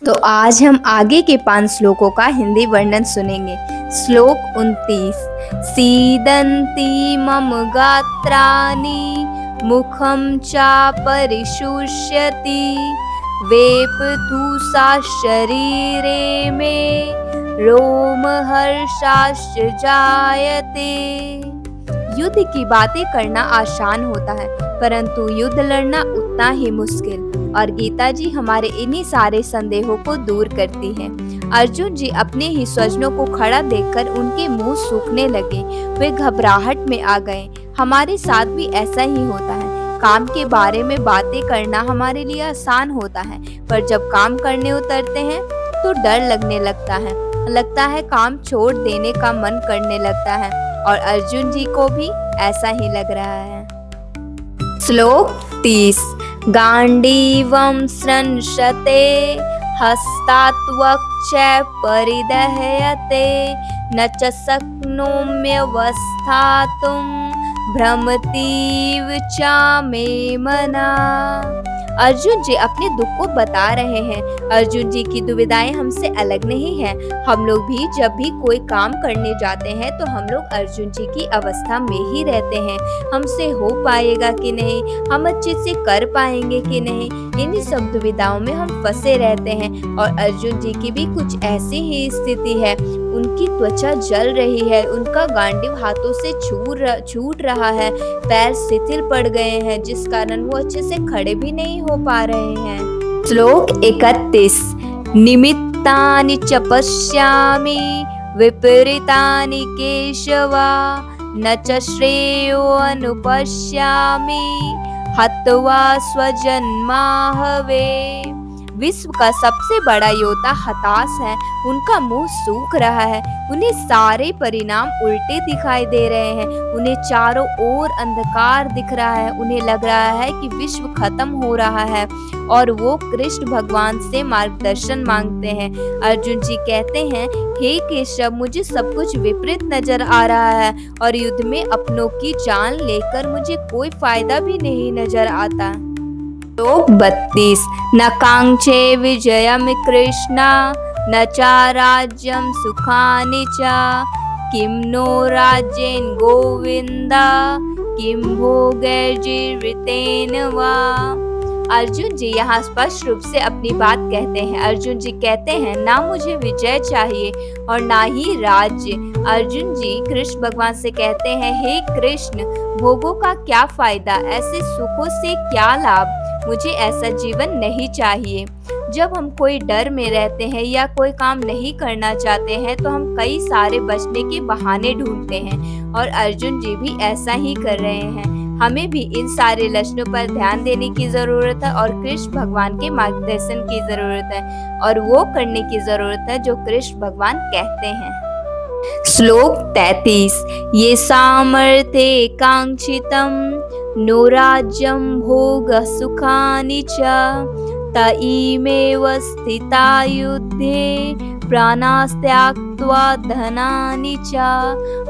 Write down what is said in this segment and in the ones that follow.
तो आज हम आगे के 5 श्लोकों का हिंदी वर्णन सुनेंगे। श्लोक 29। सीदन्ति मम गात्राणि मुखं चापरिशुष्यति वेपथुषा शरीरे मे रोमहर्षाश्च जायते। युद्ध की बातें करना आसान होता है, परंतु युद्ध लड़ना उतना ही मुश्किल। और गीता जी हमारे इन्हीं सारे संदेहों को दूर करती हैं। अर्जुन जी अपने ही स्वजनों को खड़ा देखकर उनके मुंह सूखने लगे, वे घबराहट में आ गए। हमारे साथ भी ऐसा ही होता है। काम के बारे में बातें करना हमारे लिए आसान होता है, पर जब काम करने उतरते हैं तो डर लगने लगता है काम छोड़ देने का मन करने लगता है। और अर्जुन जी को भी ऐसा ही लग रहा है। श्लोक 30। गांडीवं स्रंशते हस्तात् वक्षे परिदह्यते न च शक्नोम्यवस्थातुं भ्रमतीव च मे मनः। अर्जुन जी अपने दुख को बता रहे हैं। अर्जुन जी की दुविधाएं हमसे अलग नहीं हैं। हम लोग भी जब भी कोई काम करने जाते हैं तो हम लोग अर्जुन जी की अवस्था में ही रहते हैं। हमसे हो पाएगा कि नहीं, हम अच्छे से कर पाएंगे कि नहीं, इन्हीं सब दुविधाओं में हम फंसे रहते हैं। और अर्जुन जी की भी कुछ ऐसी ही स्थिति है। उनकी त्वचा जल रही है, उनका गांडीव हाथों से छूट रहा है, पैर शिथिल पड़ गए हैं, जिस कारण वो अच्छे से खड़े भी नहीं हो पा रहे हैं। श्लोक 31। निमित्तानि च पश्यामि विपरीतानि केशवा न च श्रेयो अनुपश्यामि हत्वा स्वजन्माहवे। विश्व का सबसे बड़ा योद्धा हताश है, उनका मुंह सूख रहा है, उन्हें सारे परिणाम उल्टे दिखाई दे रहे हैं, उन्हें चारों ओर अंधकार दिख रहा है, उन्हें लग रहा है कि विश्व खत्म हो रहा है और वो कृष्ण भगवान से मार्गदर्शन मांगते हैं। अर्जुन जी कहते हैं, हे केशव, मुझे सब कुछ विपरीत नजर आ रहा है और युद्ध में अपनों की जान लेकर मुझे कोई फायदा भी नहीं नजर आता। श्लोक 32। न कांक्षे विजयम कृष्णा न चा राज्यम सुखानि च किम नो राज्येन गोविंदा किम भोगैर्जीवितेन वा। अर्जुन जी यहाँ स्पष्ट रूप से अपनी बात कहते हैं। अर्जुन जी कहते हैं, ना मुझे विजय चाहिए और ना ही राज्य। अर्जुन जी कृष्ण भगवान से कहते हैं, हे कृष्ण, भोगों का क्या फायदा, ऐसे सुखों से क्या लाभ, मुझे ऐसा जीवन नहीं चाहिए। जब हम कोई डर में रहते हैं या कोई काम नहीं करना चाहते हैं तो हम कई सारे बचने के बहाने ढूंढते हैं, और अर्जुन जी भी ऐसा ही कर रहे हैं। हमें भी इन सारे लक्षणों पर ध्यान देने की जरूरत है और कृष्ण भगवान के मार्गदर्शन की जरूरत है, और वो करने की जरूरत है जो कृष्ण भगवान कहते हैं। श्लोक 33। ये सामर्थ्ये कांक्षितं नो राज्यं भोग सुखानि च तइमेव स्थिता युद्धे प्राणास्त्याक्त्वा धनानि च।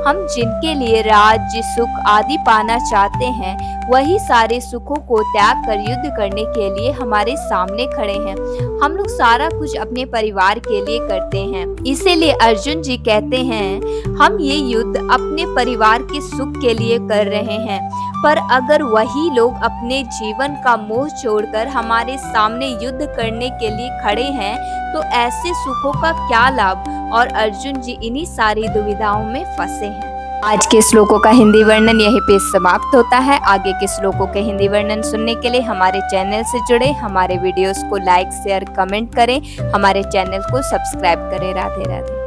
हम जिनके लिए राज्य, सुख आदि पाना चाहते हैं, वही सारे सुखों को त्याग कर युद्ध करने के लिए हमारे सामने खड़े हैं। हम लोग सारा कुछ अपने परिवार के लिए करते हैं, इसीलिए अर्जुन जी कहते हैं, हम ये युद्ध अपने परिवार के सुख के लिए कर रहे हैं। पर अगर वही लोग अपने जीवन का मोह छोड़कर हमारे सामने युद्ध करने के लिए खड़े हैं तो ऐसे सुखों का क्या लाभ। और अर्जुन जी इन्हीं सारी दुविधाओं में फंसे हैं। आज के श्लोकों का हिंदी वर्णन यहीं पे समाप्त होता है। आगे के श्लोकों के हिंदी वर्णन सुनने के लिए हमारे चैनल से जुड़े, हमारे वीडियोस को लाइक, शेयर, कमेंट करें, हमारे चैनल को सब्सक्राइब करें। राधे राधे।